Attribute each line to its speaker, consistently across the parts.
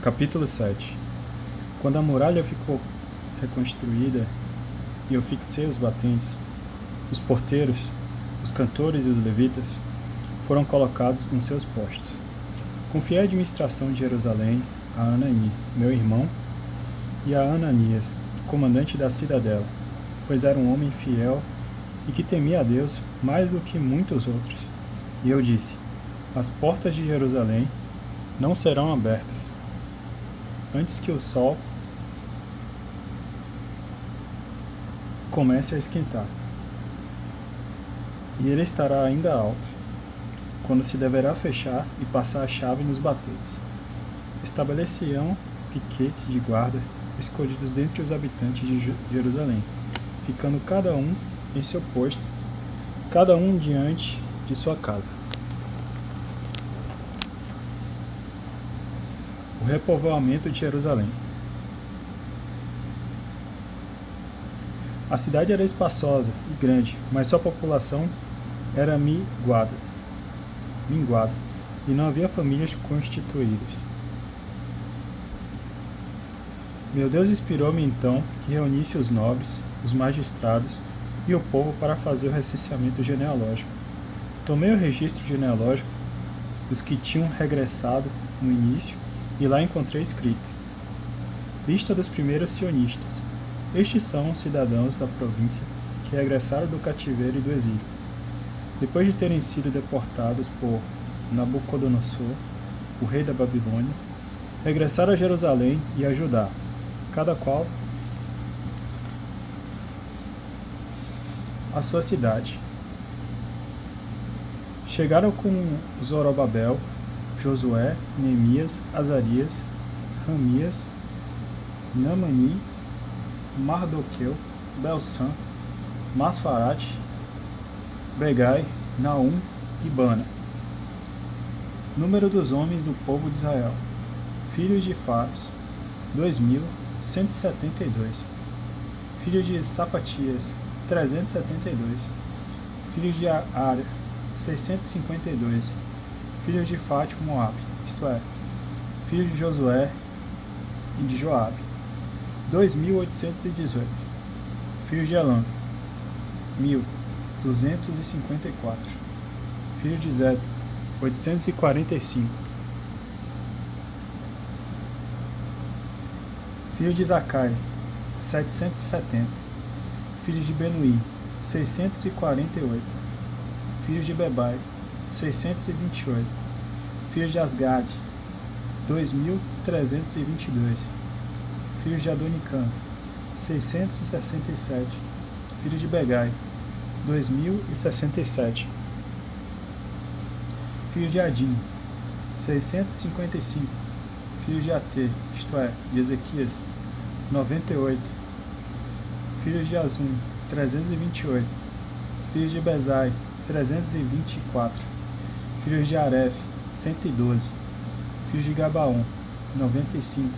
Speaker 1: Capítulo 7. Quando a muralha ficou reconstruída e eu fixei os batentes, os porteiros, os cantores e os levitas foram colocados nos seus postos. Confiei a administração de Jerusalém a Anani, meu irmão, e a Ananias, comandante da cidadela, pois era um homem fiel e que temia a Deus mais do que muitos outros. E eu disse: as portas de Jerusalém não serão abertas antes que o sol comece a esquentar, e ele estará ainda alto, quando se deverá fechar e passar a chave nos batedos. Estabeleciam piquetes de guarda escolhidos dentre os habitantes de Jerusalém, ficando cada um em seu posto, cada um diante de sua casa. O repovoamento de Jerusalém. A cidade era espaçosa e grande, mas sua população era minguada, e não havia famílias constituídas. Meu Deus inspirou-me então que reunisse os nobres, os magistrados e o povo para fazer o recenseamento genealógico. Tomei o registro genealógico dos que tinham regressado no início e lá encontrei escrito: lista dos primeiros sionistas. Estes são os cidadãos da província que regressaram do cativeiro e do exílio, depois de terem sido deportados por Nabucodonosor, o rei da Babilônia, regressaram a Jerusalém e a Judá, cada qual a sua cidade. Chegaram com Zorobabel, Josué, Neemias, Azarias, Ramias, Namani, Mardoqueu, Belsan, Masfarate, Begai, Naum e Bana. Número dos homens do povo de Israel, filhos de Faros, 2.172. Filhos de Safatias, 372. Filhos de Ara, 652. Filhos de Fátimo, Moabe, isto é, filhos de Josué e de Joabe, 2.818. Filhos de Elã, 1.254. Filhos de Zeto, 845. Filhos de Zacai, 770. Filhos de Benuí, 648. Filhos de Bebai, 628. Filhos de Asgade, 2.322. Filhos de Adonicã, 667. Filhos de Begai, 2.067. Filhos de Adim, 655. Filhos de Atê, isto é, de Ezequias, 98. Filhos de Azum, 328. Filhos de Bezai, 324. Filhos de Aref, 112. Filhos de Gabaon, 95.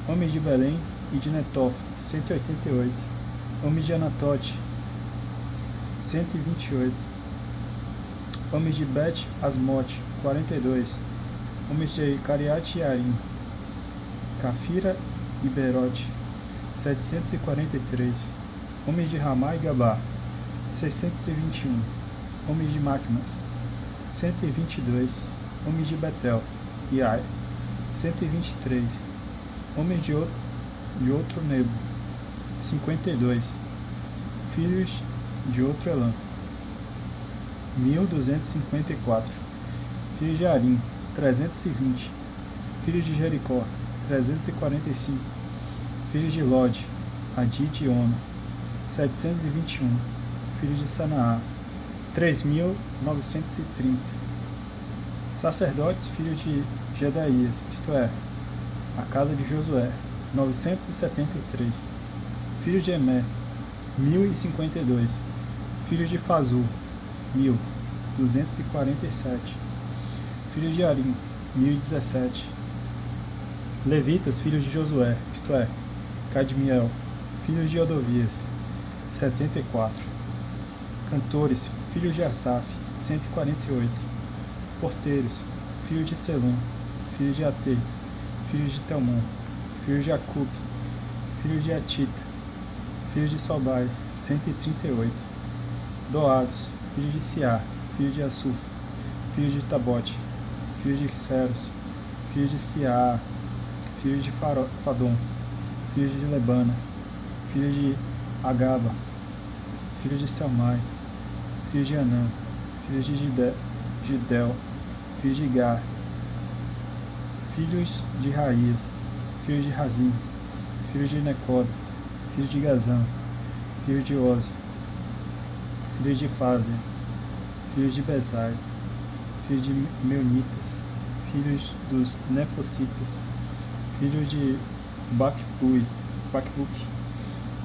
Speaker 1: Homens de Belém e de Netofa, 188. Homens de Anatote, 128. Homens de Bet-Asmote, 42. Homens de Cariate Yarim, Cafira e Berote, 743. Homens de Ramá e Gabá, 621. Homens de Macmas, 122. Homens de Betel e Ai, 123. Homens de outro Nebo, 52. Filhos de outro Elã, 1.254. Filhos de Arim, 320. Filhos de Jericó, 345. Filhos de Lode, Adite e Ono, 721. Filhos de Sanaá, 3.930. Sacerdotes, filhos de Jedaías, isto é, a casa de Josué, 973. Filhos de Emé, 1.052. Filhos de Fazul, 1.247. Filhos de Arim, 1.017. Levitas, filhos de Josué, isto é, Cadmiel, filhos de Odovias, 74. Cantores, filhos de Asaf, 148. Porteiros, filhos de Selum, filhos de Atê, filhos de Telmon, filhos de Acup, filhos de Atita, filhos de Sobai, 138. Doados, filhos de Siá, filhos de Assuf, filhos de Tabote, filhos de Xeros, filhos de Siá, filhos de Fadom, filhos de Lebana, filhos de Agaba, filhos de Selmai, filhos de Anã, filhos de Gidel, filhos de Gar, filhos de Raías, filhos de Razim, filhos de Necoda, filhos de Gazam, filhos de Oze, filhos de Fázia, filhos de Besai, filhos de Meunitas, filhos dos Nefocitas, filhos de Bakbuk,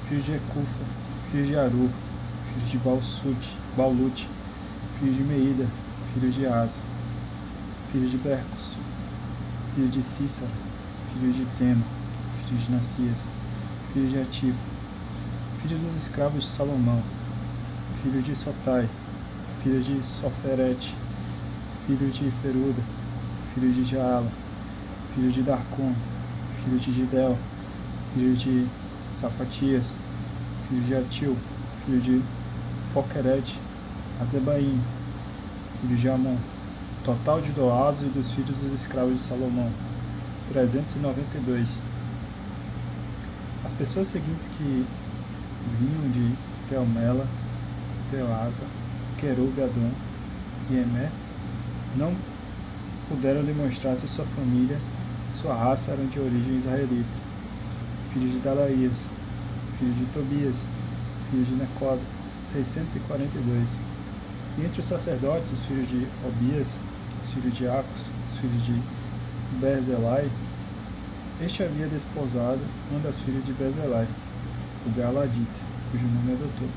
Speaker 1: filhos de Ecufa, filhos de Aru, filhos de Baulute, filhos de Meida, filhos de Asa, filhos de Bercos, filhos de Císara, filhos de Tema, filhos de Nacias, filhos de Atifa, filhos dos escravos de Salomão, filhos de Sotai, filhos de Soferete, filhos de Feruda, filhos de Jaala, filhos de Darcon, filhos de Gidel, filhos de Safatias, filhos de Atil, filhos de Foquerete, Azebaim, filhos de Amon. Total de doados e dos filhos dos escravos de Salomão, 392. As pessoas seguintes que vinham de Teomela, Teoasa, Querub, Adom e Emé não puderam demonstrar se sua família e sua raça eram de origem israelita. Filhos de Dalaías, filhos de Tobias, filhos de Necoda, 642. E entre os sacerdotes, os filhos de Obias, os filhos de Acos, os filhos de Berzelai, este havia desposado uma das filhas de Berzelai, o Galadita, cujo nome adotou.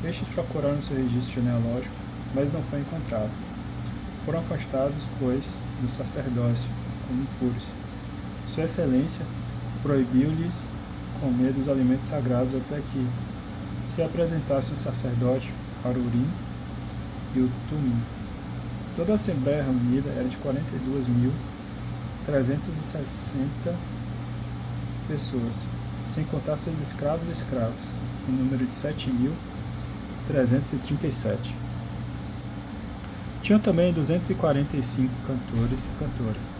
Speaker 1: Estes procuraram seu registro genealógico, mas não foi encontrado. Foram afastados, pois, do sacerdócio, como impuros. Sua Excelência proibiu-lhes comer dos alimentos sagrados até que se apresentasse um sacerdote para o Urim e o Tumim. Toda a Assembleia reunida era de 42.360 pessoas, sem contar seus escravos e escravas, em número de 7.337. Tinham também 245 cantores e cantoras,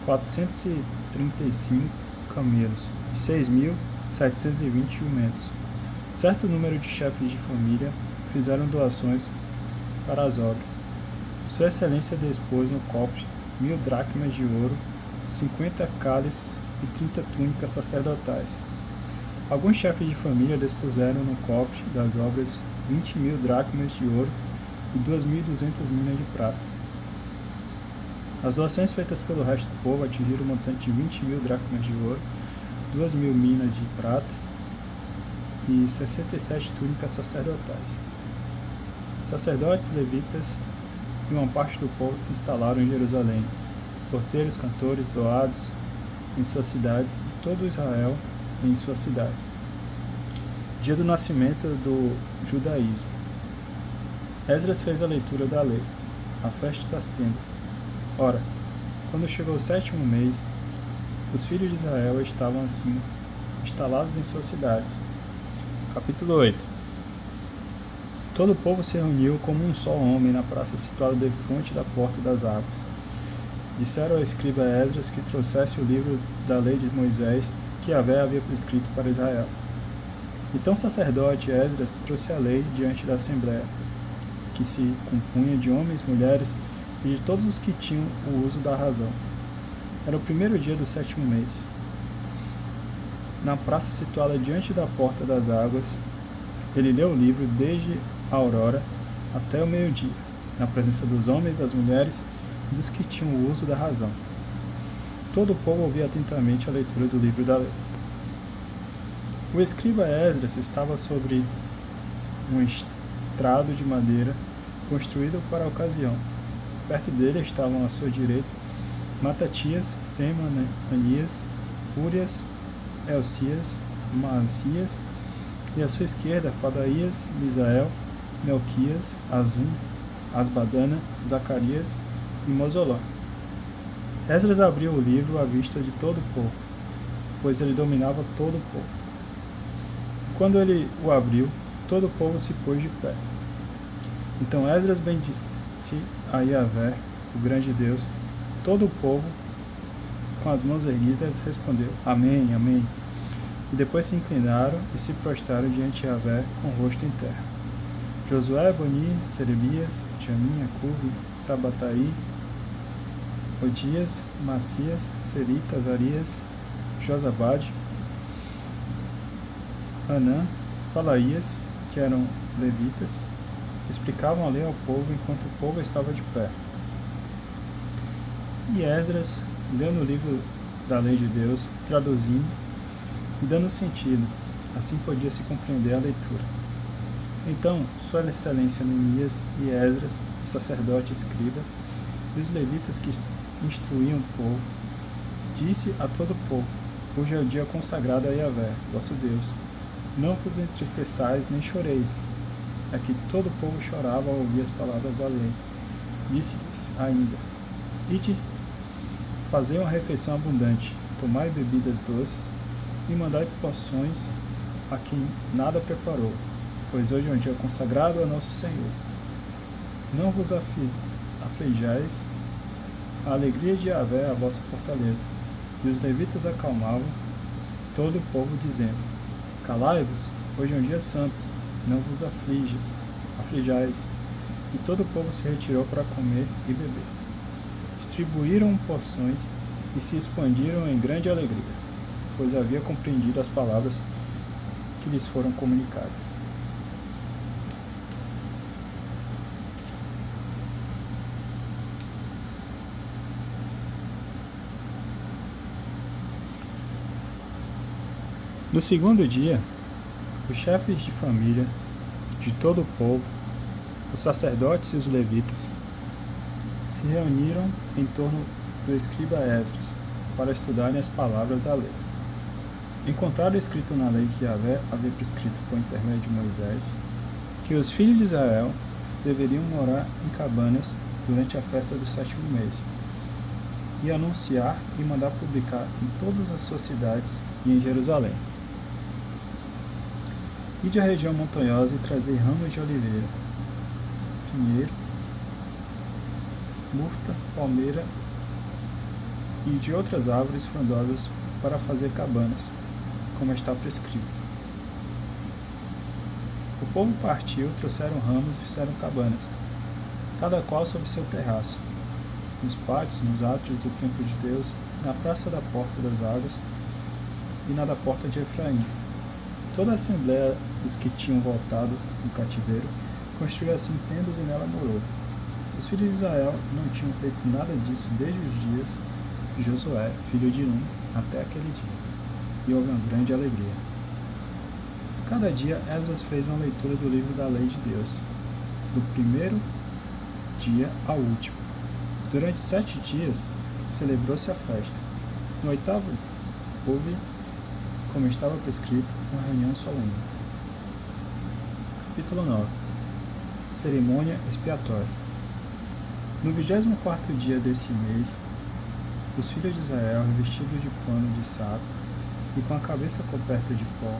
Speaker 1: 435 camelos e 6.720 jumentos. Certo número de chefes de família fizeram doações para as obras. Sua Excelência dispôs no cofre 1.000 dracmas de ouro, 50 cálices e 30 túnicas sacerdotais. Alguns chefes de família dispuseram no cofre das obras 20.000 dracmas de ouro e 2.200 minas de prata. As doações feitas pelo resto do povo atingiram o montante de 20.000 dracmas de ouro, 2.000 minas de prata e 67 túnicas sacerdotais. Sacerdotes, levitas e uma parte do povo se instalaram em Jerusalém, porteiros, cantores, doados em suas cidades e todo Israel em suas cidades. Dia do nascimento do judaísmo. Esdras fez a leitura da lei, a festa das tendas. Ora, quando chegou o 7º mês, os filhos de Israel estavam assim, instalados em suas cidades. Capítulo 8. Todo o povo se reuniu como um só homem na praça situada defronte da porta das águas. Disseram ao escriba Esdras que trouxesse o livro da lei de Moisés que Yahvé havia prescrito para Israel. Então o sacerdote Esdras trouxe a lei diante da assembleia, que se compunha de homens, mulheres e de todos os que tinham o uso da razão. Era o 1º dia do 7º mês. Na praça situada diante da porta das águas, ele leu o livro desde a aurora até o meio-dia, na presença dos homens, das mulheres e dos que tinham o uso da razão. Todo o povo ouvia atentamente a leitura do livro da lei. O escriba Esdras estava sobre um estrado de madeira construído para a ocasião. Perto dele estavam à sua direita Matatias, Sema, Anias, Urias, Elcias, Maasias, e à sua esquerda Fadaías, Misael, Melquias, Azum, Asbadana, Zacarias e Mosoló. Esdras abriu o livro à vista de todo o povo, pois ele dominava todo o povo. Quando ele o abriu, todo o povo se pôs de pé. Então Esdras bendisse a Yahvé, o grande Deus. Todo o povo, com as mãos erguidas, respondeu: Amém, Amém. E depois se inclinaram e se prostraram diante de Yahvé com o rosto em terra. Josué, Bani, Serebias, Jamim, Acube, Sabataí, Odias, Macias, Serita, Azarias, Josabade, Anã, Falaías, que eram levitas, explicavam a lei ao povo enquanto o povo estava de pé. E Esdras, lendo o livro da lei de Deus, traduzindo e dando sentido, assim podia se compreender a leitura. Então, Sua Excelência Neemias e Esdras, o sacerdote e escriba, e os levitas que instruíam o povo, disse a todo o povo: Hoje é o dia consagrado a Yahvé, vosso Deus. Não vos entristeçais nem choreis. É que todo o povo chorava ao ouvir as palavras da lei. Disse-lhes ainda: Ide, fazei uma refeição abundante, tomai bebidas doces e mandai porções a quem nada preparou, pois hoje é um dia consagrado a nosso Senhor. Não vos aflijais, a alegria de Yahvé é a vossa fortaleza. E os levitas acalmavam todo o povo, dizendo: Calai-vos, hoje é um dia santo, não vos aflijais. E todo o povo se retirou para comer e beber. Distribuíram porções e se expandiram em grande alegria, pois havia compreendido as palavras que lhes foram comunicadas. No segundo dia, os chefes de família de todo o povo, os sacerdotes e os levitas, se reuniram em torno do escriba Esdras para estudarem as palavras da lei. Encontraram escrito na lei que Yahvé havia prescrito por intermédio de Moisés que os filhos de Israel deveriam morar em cabanas durante a festa do sétimo mês, e anunciar e mandar publicar em todas as suas cidades e em Jerusalém. Ide à região montanhosa e trazei ramos de oliveira, pinheiro, murta, palmeira e de outras árvores frondosas para fazer cabanas, como está prescrito. O povo partiu, trouxeram ramos e fizeram cabanas, cada qual sob seu terraço, nos pátios, nos átrios do templo de Deus, na praça da Porta das Águas e na da Porta de Efraim. Toda a assembleia dos que tinham voltado do cativeiro construiu assim tendas e nela morou. Os filhos de Israel não tinham feito nada disso desde os dias de Josué, filho de Nun, até aquele dia, e houve uma grande alegria. Cada dia Esdras fez uma leitura do livro da lei de Deus, do primeiro dia ao último. Durante 7 dias celebrou-se a festa. No 8º houve, como estava prescrito, uma reunião solene. Capítulo 9. Cerimônia expiatória. No 24º dia deste mês, os filhos de Israel, revestidos de pano de saco e com a cabeça coberta de pó,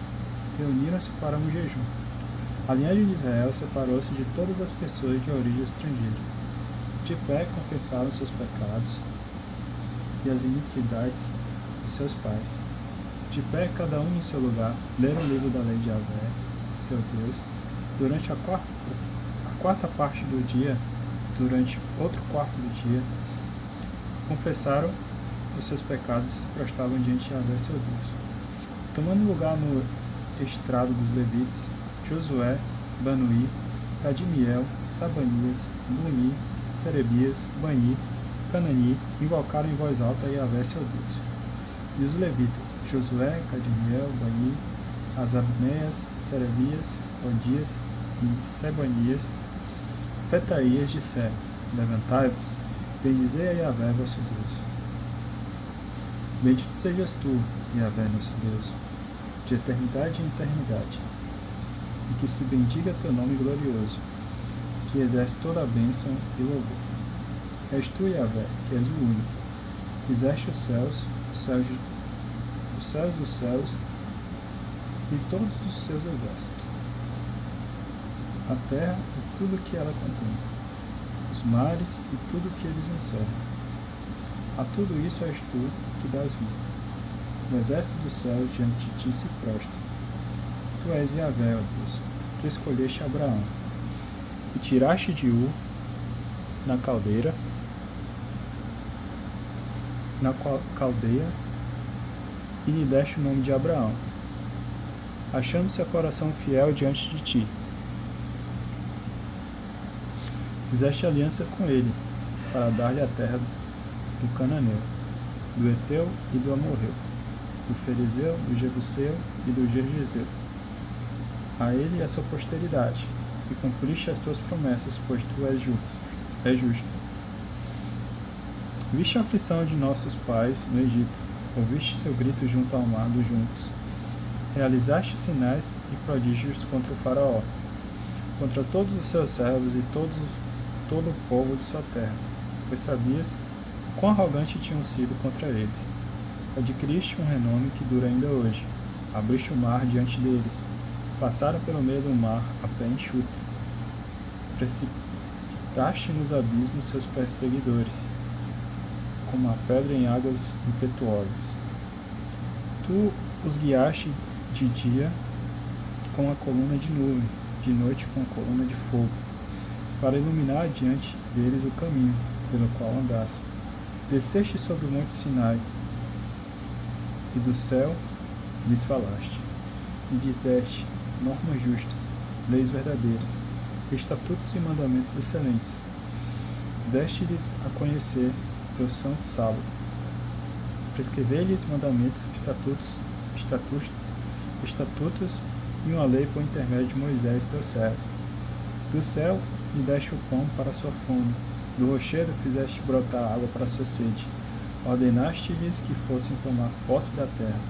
Speaker 1: reuniram-se para um jejum. A linhagem de Israel separou-se de todas as pessoas de origem estrangeira. De pé confessaram seus pecados e as iniquidades de seus pais. De pé, cada um em seu lugar, leram o livro da lei de Yahvé, seu Deus, durante a quarta parte do dia, durante outro quarto do dia, confessaram os seus pecados e se prostravam diante de Yahvé, seu Deus. Tomando lugar no estrado dos levitas, Josué, Banuí, Cadimiel, Sabanias, Buni, Serebias, Bani, Canani, invocaram em voz alta a Yahvé, seu Deus. E os levitas, Josué, Cadimiel, Bani, Asabneias, Serebias, Odias e Sebanias, Fetaías, disseram: Levantai-vos, bendizei a Yahvé, vosso Deus. Bendito sejas tu, Yahvé, nosso Deus, de eternidade em eternidade, e que se bendiga teu nome glorioso, que exerce toda a bênção e louvor. És tu, Yahvé, que és o único, Fizeste os céus dos céus e todos os seus exércitos, a terra e tudo que ela contém, os mares e tudo que eles encerram. A tudo isso és tu que dás vida. O exército dos céus diante de ti se prostra. Tu és Yahvé, ó Deus, tu escolheste Abraão, e tiraste de Ur, na caldeira, caldeia, e lhe deste o nome de Abraão, achando-se a coração fiel diante de ti. Fizeste aliança com ele, para dar-lhe a terra do Cananeu, do Heteu e do Amorreu, do Ferezeu, do Jebuseu e do Gergeseu. A ele e a sua posteridade, e cumpriste as tuas promessas, pois tu és justo. Viste a aflição de nossos pais no Egito, ouviste seu grito junto ao mar dos juntos. Realizaste sinais e prodígios contra o faraó, contra todos os seus servos e todo o povo de sua terra, pois sabias quão arrogante tinham sido contra eles. Adquiriste um renome que dura ainda hoje. Abriste o mar diante deles. Passaram pelo meio do mar a pé enxuto. Precipitaste nos abismos seus perseguidores, como a pedra em águas impetuosas. Tu os guiaste de dia com a coluna de nuvem, de noite com a coluna de fogo, para iluminar diante deles o caminho pelo qual andassem. Desceste sobre o monte Sinai, e do céu lhes falaste, e disseste normas justas, leis verdadeiras, estatutos e mandamentos excelentes. Deste-lhes a conhecer teu santo sábado. Prescrevei-lhes mandamentos, estatutos e uma lei por intermédio de Moisés, teu servo. Do céu lhe deste o pão para a sua fome, do rochedo fizeste brotar água para a sua sede. Ordenaste-lhes que fossem tomar posse da terra,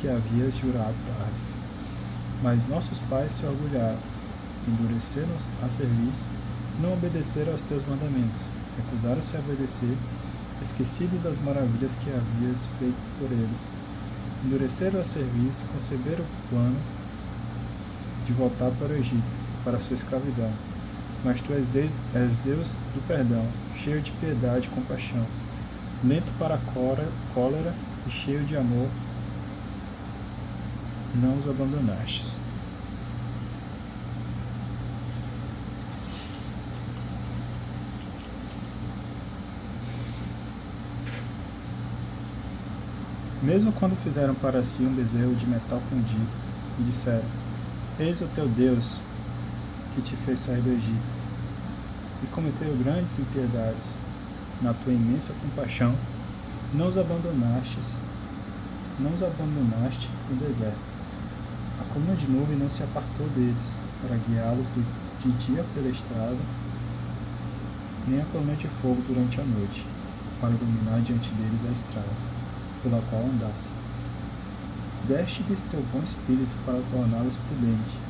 Speaker 1: que havias jurado dar-lhes. Mas nossos pais se orgulharam, endureceram a cerviz, não obedeceram aos teus mandamentos, recusaram-se a obedecer, esquecidos das maravilhas que havias feito por eles. Endureceram a cerviz, conceberam o plano de voltar para o Egito, para a sua escravidão. Mas tu és Deus do perdão, cheio de piedade e compaixão, lento para a cólera e cheio de amor, não os abandonastes. Mesmo quando fizeram para si um bezerro de metal fundido, e disseram, eis o teu Deus, que te fez sair do Egito, e cometeu grandes impiedades, na tua imensa compaixão, não os abandonaste no deserto. A coluna de nuvem não se apartou deles, para guiá-los de dia pela estrada, nem a coluna de fogo durante a noite, para iluminar diante deles a estrada pela qual andassem. Deste-lhes teu bom espírito para torná-los prudentes.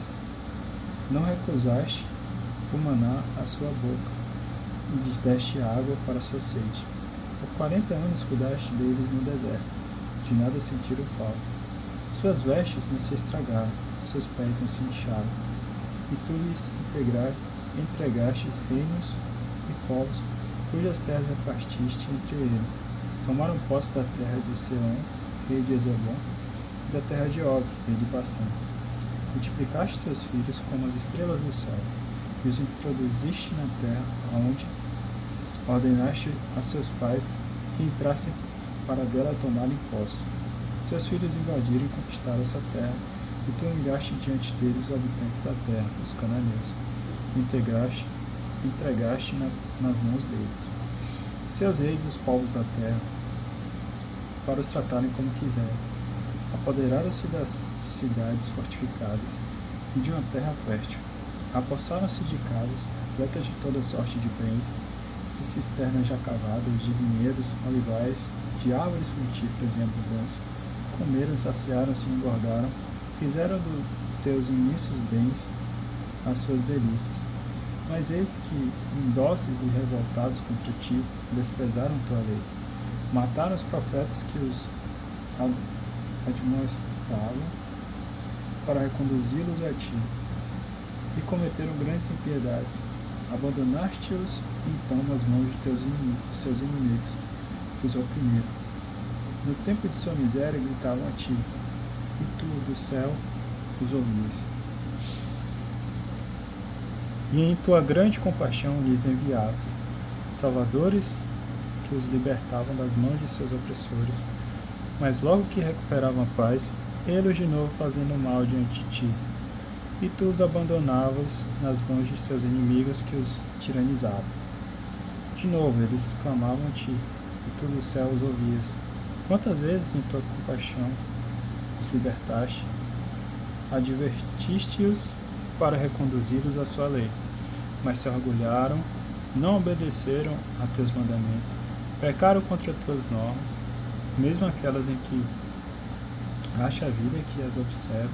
Speaker 1: Não recusaste o maná à sua boca, e lhes deste água para a sua sede. Por 40 anos cuidaste deles no deserto, de nada sentiram falta. Suas vestes não se estragaram, seus pés não se incharam, e tu lhes entregastes reinos e povos, cujas terras repartiste entre eles. Tomaram posse da terra de Seom, rei de Ezebom, e da terra de Og, rei de Bassã. Multiplicaste seus filhos como as estrelas do céu, e os introduziste na terra, aonde ordenaste a seus pais que entrassem para dela tomarem posse. Seus filhos invadiram e conquistaram essa terra, e tu humilhaste diante deles os habitantes da terra, os cananeus, que entregaste nas mãos deles. Seus reis e os povos da terra, para os tratarem como quiserem. Apoderaram-se das cidades fortificadas e de uma terra fértil. Apossaram-se de casas, repletas de toda sorte de bens, de cisternas já cavadas, de vinhedos, olivais, de árvores frutíferas em abundância. Comeram, saciaram-se e engordaram, fizeram dos teus imensos bens as suas delícias. Mas eis que, indóceis e revoltados contra ti, desprezaram tua lei. Mataram os profetas que os admoestavam para reconduzi-los a ti, e cometeram grandes impiedades. Abandonaste-os então nas mãos de seus inimigos, que os oprimiram. No tempo de sua miséria gritavam a ti, e tu, do céu, os ouvias. E em tua grande compaixão lhes enviavas salvadores que os libertavam das mãos de seus opressores. Mas logo que recuperavam a paz, eles de novo fazendo mal diante de ti, e tu os abandonavas nas mãos de seus inimigos que os tiranizavam. De novo eles clamavam a ti, e tu do céu os ouvias. Quantas vezes em tua compaixão os libertaste, advertiste-os para reconduzi-los à sua lei, mas se orgulharam, não obedeceram a teus mandamentos, pecaram contra tuas normas, mesmo aquelas em que acha a vida que as observa,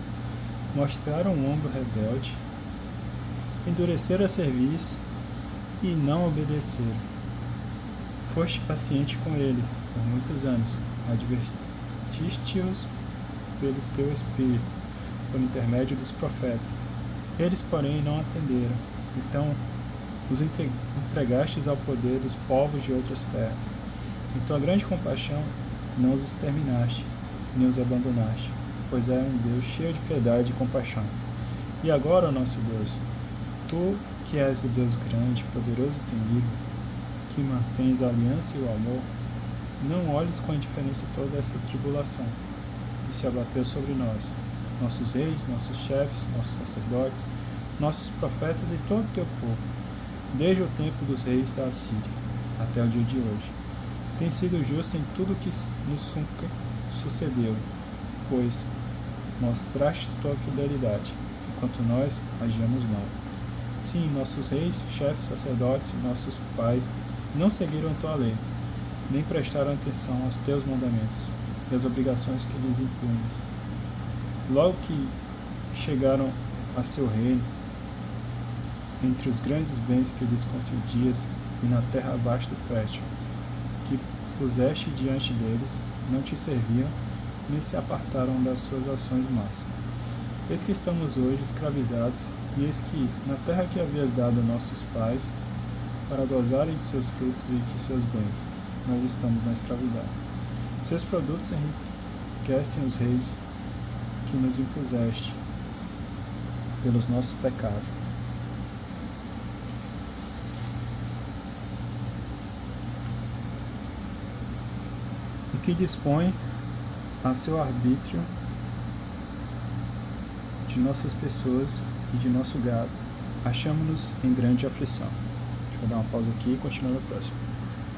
Speaker 1: mostraram um ombro rebelde, endureceram a cerviz e não obedeceram. Foste paciente com eles por muitos anos, advertiste-os pelo teu espírito, por intermédio dos profetas. Eles, porém, não atenderam. Então os entregastes ao poder dos povos de outras terras. Em tua grande compaixão não os exterminaste, nem os abandonaste, pois é um Deus cheio de piedade e compaixão. E agora, ó nosso Deus, tu que és o Deus grande, poderoso e temível, que mantens a aliança e o amor, não olhes com indiferença toda essa tribulação que se abateu sobre nós, nossos reis, nossos chefes, nossos sacerdotes, nossos profetas e todo o teu povo, desde o tempo dos reis da Assíria até o dia de hoje. Tem sido justo em tudo o que nos sucedeu, pois mostraste tua fidelidade, enquanto nós agíamos mal. Sim, nossos reis, chefes, sacerdotes e nossos pais não seguiram a tua lei, nem prestaram atenção aos teus mandamentos e às obrigações que lhes impunhas. Logo que chegaram a seu reino, entre os grandes bens que lhes concedias e na terra abaixo do fértil, que puseste diante deles, não te serviam, nem se apartaram das suas ações más. Eis que estamos hoje escravizados, e eis que, na terra que havias dado a nossos pais, para gozarem de seus frutos e de seus bens, nós estamos na escravidão. Seus produtos enriquecem os reis que nos impuseste pelos nossos pecados. E que dispõe a seu arbítrio de nossas pessoas e de nosso gado, achamos-nos em grande aflição. Deixa eu dar uma pausa aqui e continuar no próximo.